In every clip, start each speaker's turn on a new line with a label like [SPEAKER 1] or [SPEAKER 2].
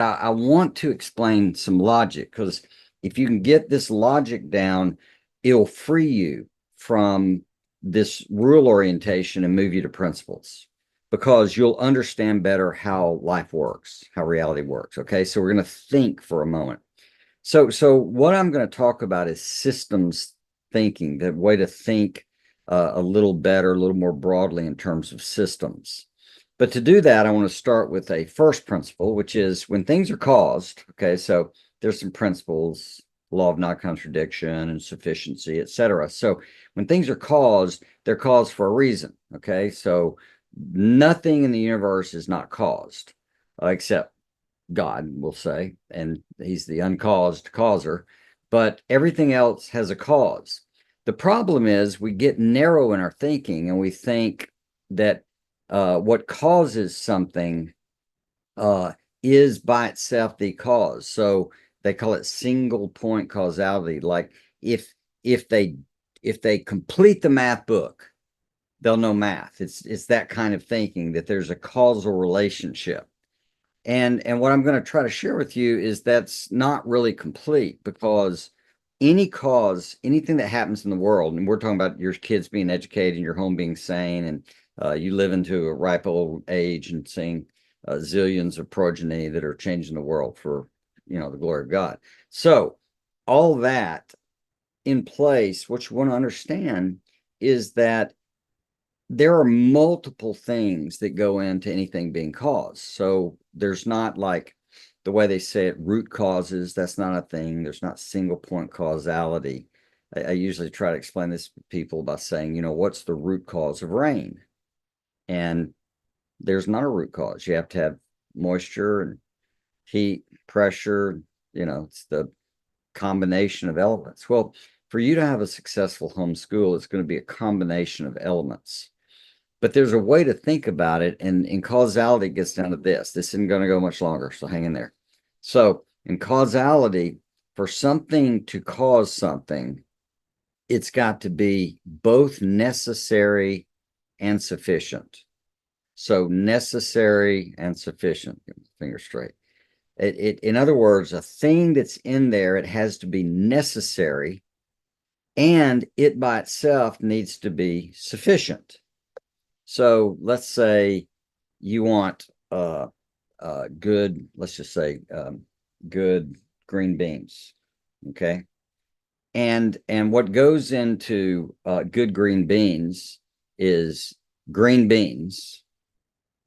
[SPEAKER 1] I want to explain some logic because if you can get this logic down, it'll free you from this rule orientation and move you to principles because you'll understand better how life works, how reality works. Okay, so we're going to think for a moment. So what I'm going to talk about is systems thinking, the way to think a little better, a little more broadly in terms of systems. But to do that, I want to start with a first principle, which is when things are caused. Okay, so there's some principles, law of non-contradiction and sufficiency, et cetera. So when things are caused, they're caused for a reason. Okay, so nothing in the universe is not caused, except God, we'll say, and he's the uncaused causer, but everything else has a cause. The problem is we get narrow in our thinking and we think that what causes something uh, is by itself the cause. So they call it single point causality. Like if if they if they complete the math book, they'll know math. It's that kind of thinking that there's a causal relationship. And what I'm going to try to share with you is that's not really complete because any cause, anything that happens in the world, and we're talking about your kids being educated and your home being sane, and you live into a ripe old age and seeing zillions of progeny that are changing the world for, the glory of God. So all that in place, what you want to understand is that there are multiple things that go into anything being caused. So there's not like the way they say it, root causes. That's not a thing. There's not single point causality. I usually try to explain this to people by saying, what's the root cause of rain? And there's not a root cause. You have to have moisture and heat, pressure. It's the combination of elements. Well, for you to have a successful homeschool, it's going to be a combination of elements. But there's a way to think about it, and in causality, it gets down to this. This isn't going to go much longer, so hang in there. So, in causality, for something to cause something, it's got to be both necessary and sufficient. So, necessary and sufficient. Get my finger straight. In other words, a thing that's in there, it has to be necessary, and it by itself needs to be sufficient. So let's say you want good, let's just say good green beans, okay? And what goes into good green beans is green beans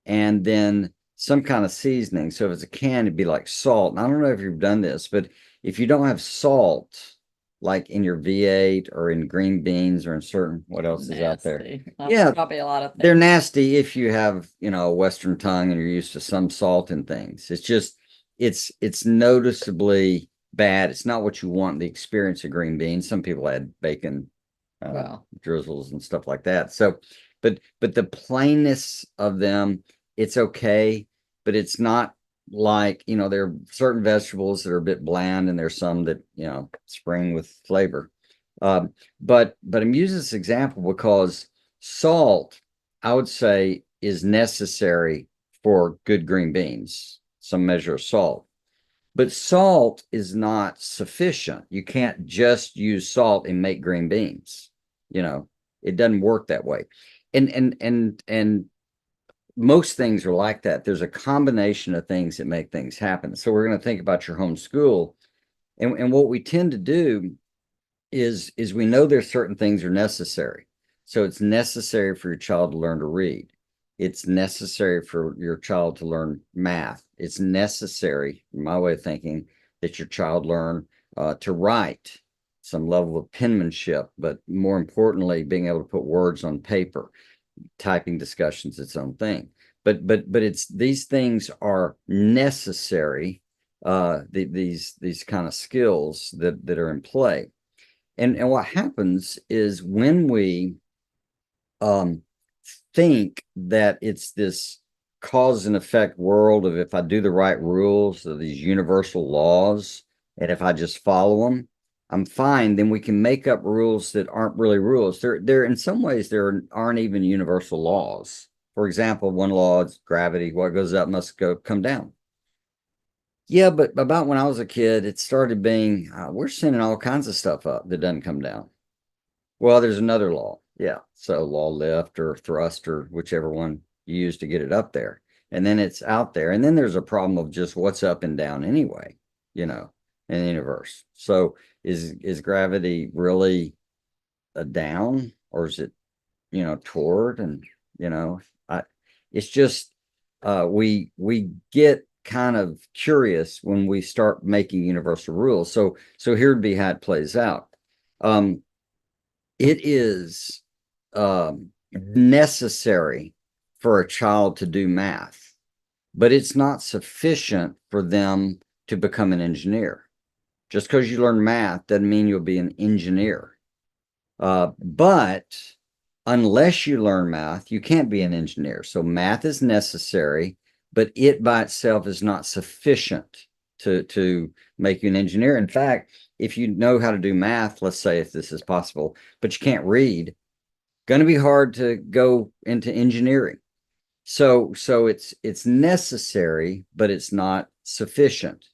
[SPEAKER 1] and then some kind of seasoning. So if it's a can, it'd be like salt. And I don't know if you've done this, but if you don't have salt, like in your V8 or in green beans or in certain, what else is out there?
[SPEAKER 2] Nasty.
[SPEAKER 1] Yeah,
[SPEAKER 2] Probably a lot of
[SPEAKER 1] they're
[SPEAKER 2] things.
[SPEAKER 1] nasty if you have, a Western tongue and you're used to some salt in things. It's just, it's noticeably bad. It's not what you want, the experience of green beans. Some people add bacon drizzles and stuff like that. So, but the plainness of them, it's okay, but it's not like, there are certain vegetables that are a bit bland and there's some that, spring with flavor. But I'm using this example because salt, I would say, is necessary for good green beans, some measure of salt. But salt is not sufficient. You can't just use salt and make green beans. It doesn't work that way. And most things are like that. There's a combination of things that make things happen. So we're going to think about your homeschool. And what we tend to do is we know there's certain things are necessary. So it's necessary for your child to learn to read. It's necessary for your child to learn math. It's necessary, in my way of thinking, that your child learn to write, some level of penmanship, but more importantly, being able to put words on paper. Typing discussion's its own thing. But it's these things are necessary, these kind of skills that are in play. And what happens is when we think that it's this cause and effect world of if I do the right rules, of these universal laws, and if I just follow them, I'm fine. Then we can make up rules that aren't really rules. They're in some ways there aren't even universal laws. For example, one law is gravity. What goes up must come down. Yeah, but about when I was a kid, it started being we're sending all kinds of stuff up that doesn't come down. Well, there's another law. Yeah. So law lift or thrust or whichever one you use to get it up there. And then it's out there. And then there's a problem of just what's up and down anyway, you know, in the universe. So is gravity really a down or is it, toward? And, you know, I it's just we get kind of curious when we start making universal rules. So here'd be how it plays out. Um, it is necessary for a child to do math, but it's not sufficient for them to become an engineer. Just because you learn math doesn't mean you'll be an engineer. But unless you learn math, you can't be an engineer. So math is necessary, but it by itself is not sufficient to make you an engineer. In fact, if you know how to do math, let's say if this is possible, but you can't read, going to be hard to go into engineering. So it's necessary, but it's not sufficient.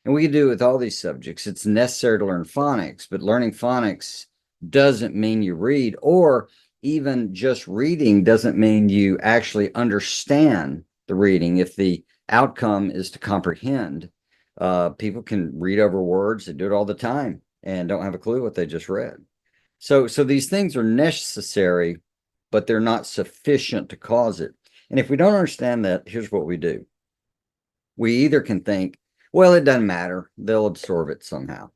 [SPEAKER 1] And we can do it with all these subjects. It's necessary to learn phonics, but learning phonics doesn't mean you read, or even just reading doesn't mean you actually understand the reading. If the outcome is to comprehend, people can read over words. They do it all the time and don't have a clue what they just read. So these things are necessary, but they're not sufficient to cause it. And if we don't understand that, here's what we do. We either can think, well, it doesn't matter. They'll absorb it somehow,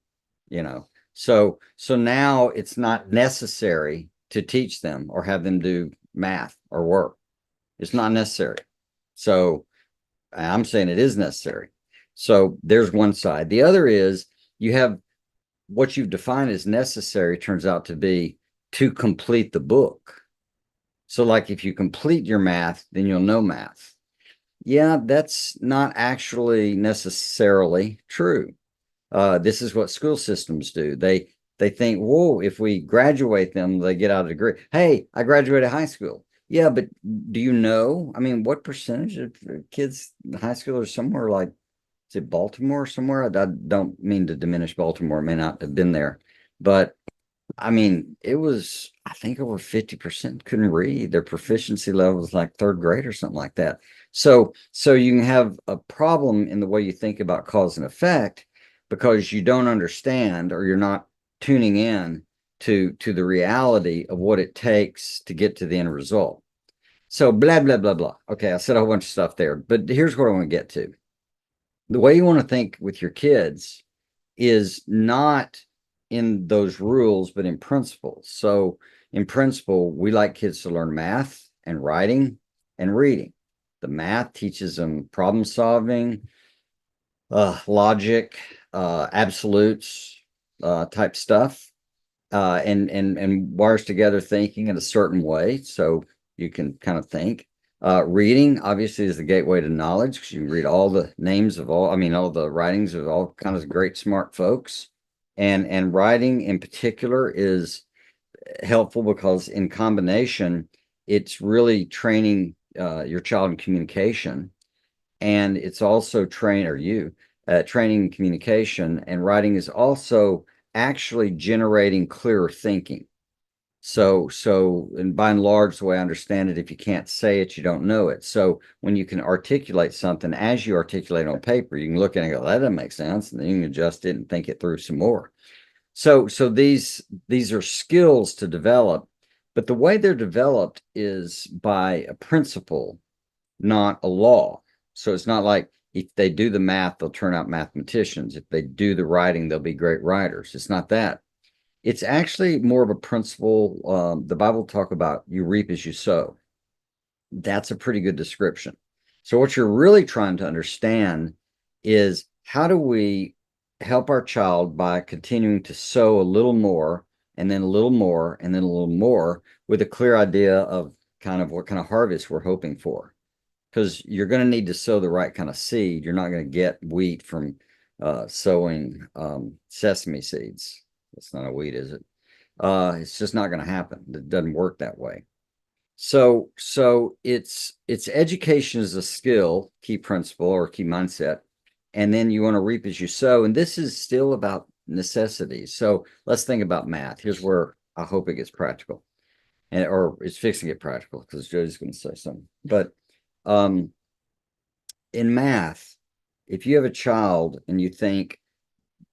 [SPEAKER 1] you know. So now it's not necessary to teach them or have them do math or work. It's not necessary. So I'm saying it is necessary. So there's one side. The other is you have what you've defined as necessary turns out to be to complete the book. So, like if you complete your math, then you'll know math. Yeah, that's not actually necessarily true. This is what school systems do. They think, whoa, if we graduate them, they get out a degree. Hey, I graduated high school. Yeah, but do you know? I mean, what percentage of kids in high school are somewhere like, is it Baltimore or somewhere? I don't mean to diminish Baltimore, may not have been there, but I mean, it was, I think over 50% couldn't read. Their proficiency level was like third grade or something like that. So you can have a problem in the way you think about cause and effect because you don't understand or you're not tuning in to the reality of what it takes to get to the end result. So blah, blah, blah, blah. Okay, I said a whole bunch of stuff there, but here's what I want to get to. The way you want to think with your kids is not in those rules, but in principles. So, in principle, we like kids to learn math and writing and reading. The math teaches them problem solving, logic, absolutes type stuff, and wires together thinking in a certain way. So you can kind of think. Reading obviously is the gateway to knowledge because you can read all the names of all the writings of all kinds of great smart folks. And writing in particular is helpful because in combination, it's really training your child in communication, and it's also training communication, and writing is also actually generating clearer thinking. So, and by and large, the way I understand it, if you can't say it, you don't know it. So when you can articulate something as you articulate on paper, you can look at it and go, that doesn't make sense. And then you can adjust it and think it through some more. So these are skills to develop, but the way they're developed is by a principle, not a law. So it's not like if they do the math, they'll turn out mathematicians. If they do the writing, they'll be great writers. It's not that. It's actually more of a principle. The Bible talk about you reap as you sow. That's a pretty good description. So what you're really trying to understand is how do we help our child by continuing to sow a little more and then a little more and then a little more with a clear idea of kind of what kind of harvest we're hoping for. Because you're going to need to sow the right kind of seed. You're not going to get wheat from sowing sesame seeds. That's not a wheat, is it? It's just not going to happen. It doesn't work that way. So it's education is a skill, key principle or key mindset, and then you want to reap as you sow. And this is still about necessities. So let's think about math. Here's where I hope it gets practical, and or it's fixing to get practical because Jody's going to say something. But um, in math, if you have a child and you think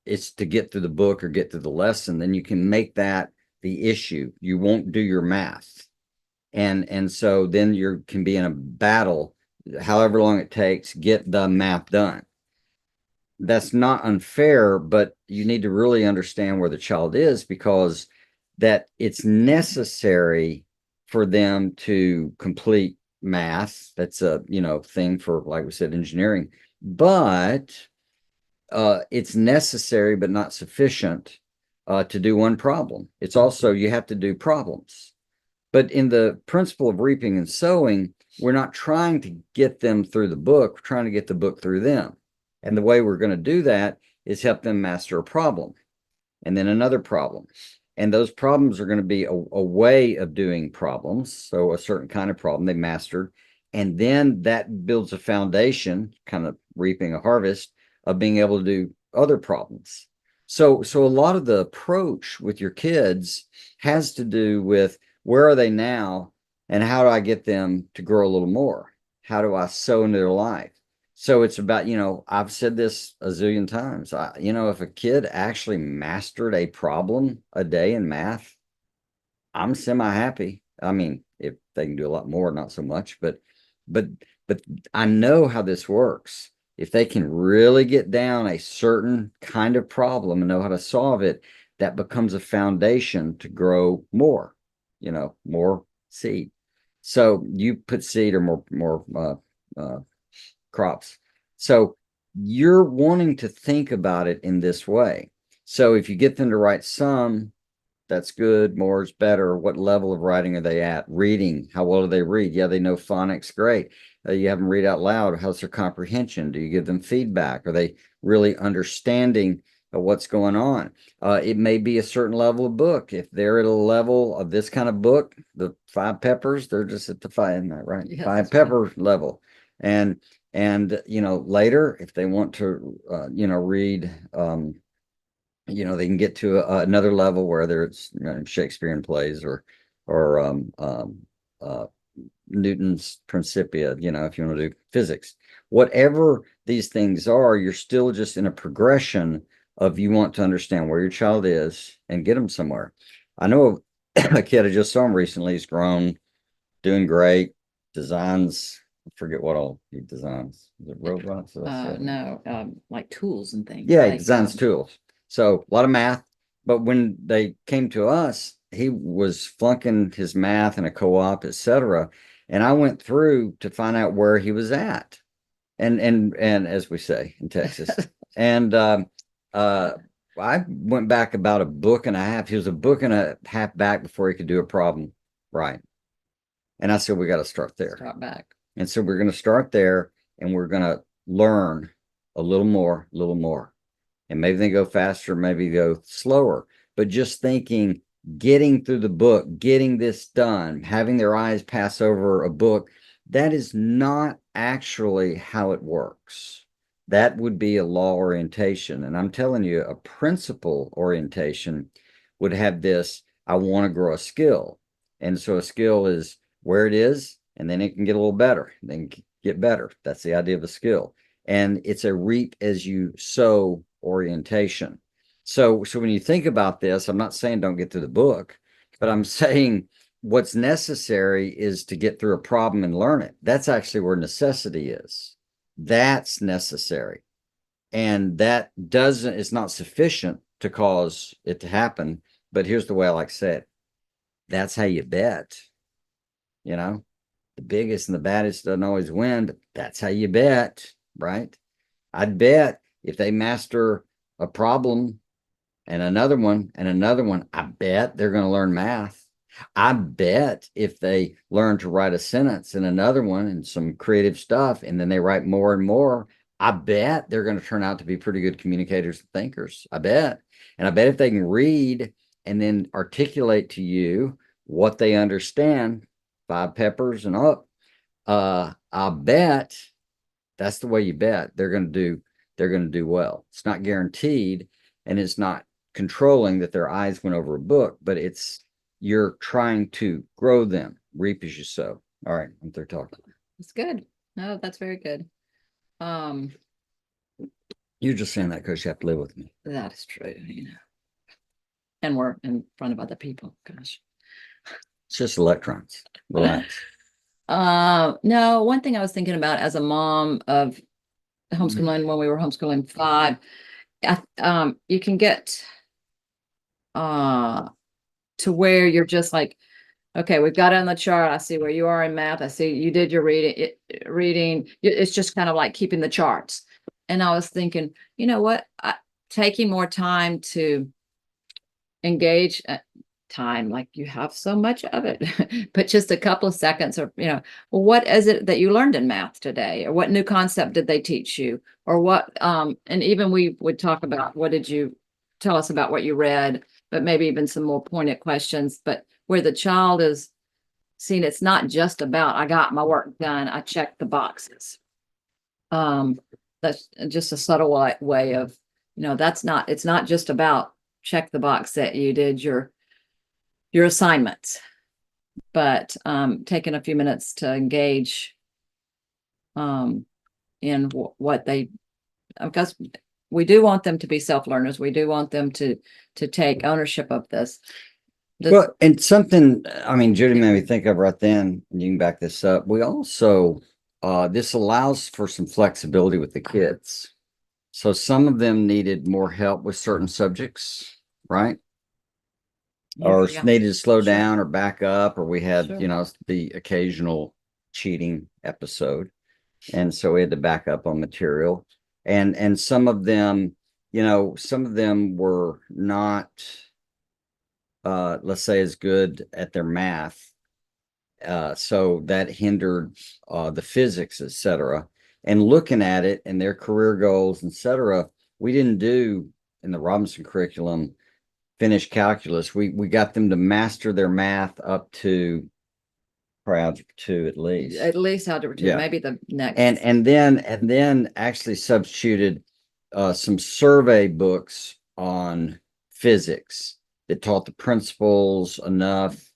[SPEAKER 1] it's to get through the book or get through the lesson, then you can make that the issue. You won't do your math. And so then you can be in a battle, however long it takes, get the math done. That's not unfair, but you need to really understand where the child is, because that it's necessary for them to complete math. That's a thing for, like we said, engineering, but it's necessary but not sufficient to do one problem. It's also, you have to do problems. But in the principle of reaping and sowing, we're not trying to get them through the book. We're trying to get the book through them. And the way we're going to do that is help them master a problem and then another problem. And those problems are going to be a way of doing problems. So a certain kind of problem they mastered. And then that builds a foundation, kind of reaping a harvest of being able to do other problems. So a lot of the approach with your kids has to do with, where are they now and how do I get them to grow a little more? How do I sow into their life? So it's about, I've said this a zillion times. If a kid actually mastered a problem a day in math, I'm semi-happy. I mean, if they can do a lot more, not so much, but I know how this works. If they can really get down a certain kind of problem and know how to solve it, that becomes a foundation to grow more, more seed. So you put seed or more crops. So you're wanting to think about it in this way. So if you get them to write some, that's good. More is better. What level of writing are they at? Reading, how well do they read? Yeah, they know phonics, great. You have them read out loud. How's their comprehension? Do you give them feedback? Are they really understanding what's going on? It may be a certain level of book. If they're at a level of this kind of book, the 5 peppers, they're just at the 5, isn't that right? Yeah, 5 pepper level. And later, if they want to read they can get to another level, whether it's Shakespearean plays or uh, Newton's Principia, if you want to do physics. Whatever these things are, you're still just in a progression of, you want to understand where your child is and get them somewhere. I know a kid, I just saw him recently. He's grown, doing great, designs. I forget what all he designs. Is it robots?
[SPEAKER 2] No, like tools and things.
[SPEAKER 1] Yeah, he
[SPEAKER 2] like,
[SPEAKER 1] designs tools. So a lot of math. But when they came to us, he was flunking his math in a co-op, etc. And I went through to find out where he was at. And as we say in Texas. And I went back about a book and a half. He was a book and a half back before he could do a problem right. And I said, we got to start there.
[SPEAKER 2] Start back.
[SPEAKER 1] And so we're going to start there, and we're going to learn a little more. And maybe they go faster, maybe go slower. But just thinking, getting through the book, getting this done, having their eyes pass over a book, that is not actually how it works. That would be a law orientation. And I'm telling you, a principle orientation would have this: I want to grow a skill. And so a skill is where it is, and then it can get a little better, then get better. That's the idea of a skill. And it's a reap as you sow orientation. So when you think about this, I'm not saying don't get through the book, but I'm saying what's necessary is to get through a problem and learn it. That's actually where necessity is. That's necessary. And that it's not sufficient to cause it to happen. But here's the way I like to say it. That's how you bet. The biggest and the baddest doesn't always win, but that's how you bet, right? I'd bet if they master a problem and another one and another one, I bet they're going to learn math. I bet if they learn to write a sentence and another one and some creative stuff, and then they write more and more, I bet they're going to turn out to be pretty good communicators and thinkers. I bet. And I bet if they can read and then articulate to you what they understand, 5 peppers and up, I bet that's the way you bet. They're going to do they're going to do well. It's not guaranteed, and it's not controlling that their eyes went over a book, but you're trying to grow them, reap as you sow. All right, I'm through talking.
[SPEAKER 2] It's good. No, that's very good.
[SPEAKER 1] You're just saying that because you have to live with me.
[SPEAKER 2] That is true, and we're in front of other people. Gosh.
[SPEAKER 1] It's just electrons. Relax.
[SPEAKER 2] No, one thing I was thinking about as a mom of homeschooling when we were homeschooling 5, you can get to where you're just like, okay, we've got it on the chart. I see where you are in math. I see you did your reading. It's just kind of like keeping the charts. And I was thinking, you know what? Taking more time to engage time, like you have so much of it, but just a couple of seconds, or well, what is it that you learned in math today, or what new concept did they teach you, or what and even we would talk about, what did you tell us about what you read, but maybe even some more pointed questions, but where the child is seeing it's not just about, I got my work done, I checked the boxes. That's just a subtle way of, it's not just about check the box that you did your assignments, but taking a few minutes to engage in what they, because we do want them to be self-learners. We do want them to take ownership of this.
[SPEAKER 1] Well, and something, I mean, Judy made me think of right then, and you can back this up. We also, this allows for some flexibility with the kids. So some of them needed more help with certain subjects, right? Or needed to slow down or back up, or we had, the occasional cheating episode. And so we had to back up on material. And some of them, some of them were not, let's say, as good at their math. So that hindered the physics, etc. And looking at it and their career goals, etc., we didn't do in the Robinson curriculum finish calculus. We got them to master their math up to algebra 2 at least.
[SPEAKER 2] At least algebra 2, maybe the next.
[SPEAKER 1] And then actually substituted some survey books on physics that taught the principles enough.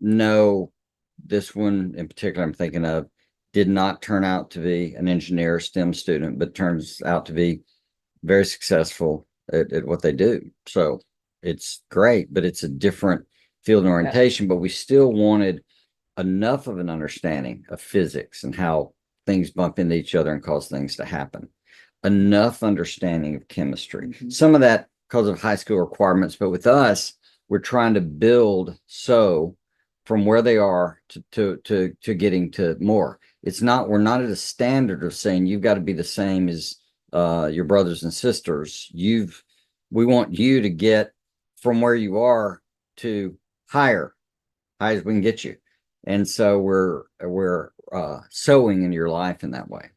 [SPEAKER 1] No, this one in particular I'm thinking of did not turn out to be an engineer STEM student, but turns out to be very successful at what they do. So it's great, but it's a different field and orientation, but we still wanted enough of an understanding of physics and how things bump into each other and cause things to happen. Enough understanding of chemistry. Some of that because of high school requirements, but with us, we're trying to build from where they are to getting to more. We're not at a standard of saying you've got to be the same as your brothers and sisters. We want you to get from where you are to high as we can get you. And so we're sowing in your life in that way.